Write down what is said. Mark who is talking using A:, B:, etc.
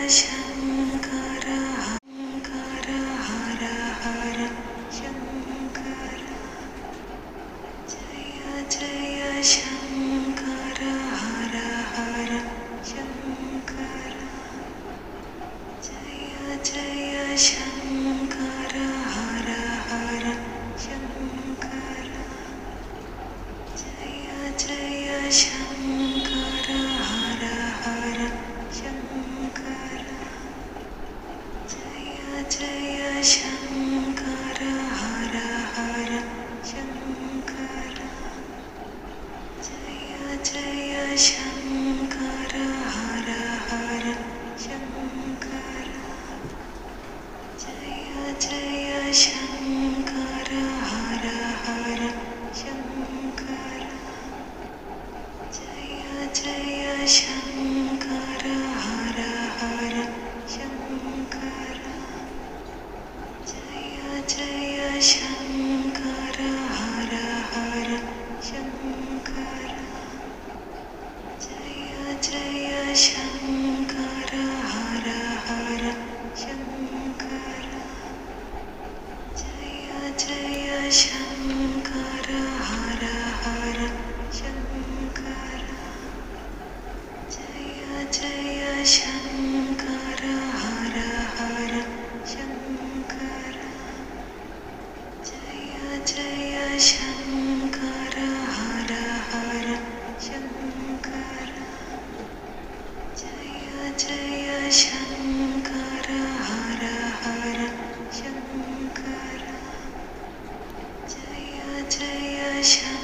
A: शङ्कर हर हर हर शङ्कर जय जय शङ्कर हर हर शङ्कर जय जय शङ्कर हर हर शङ्कर जय जय शङ्कर हर हर शङ्कर जय जय शङ्कर हर हर शङ्कर जय जय शङ्कर हर हर शङ्कर जय जय शङ्कर हर हर शङ्कर जय जय शङ्कर हर हर शङ्कर जय जय शङ्कर हर हर शङ्कर जय जय शङ्कर हर हर शङ्कर जय जय शङ्कर हर हर शङ्कर जय जय शङ्कर हर हर शङ्कर जय जय शङ्कर हर हर शङ्कर जय जय शङ्कर हर हर शङ्कर जय जय शङ्कर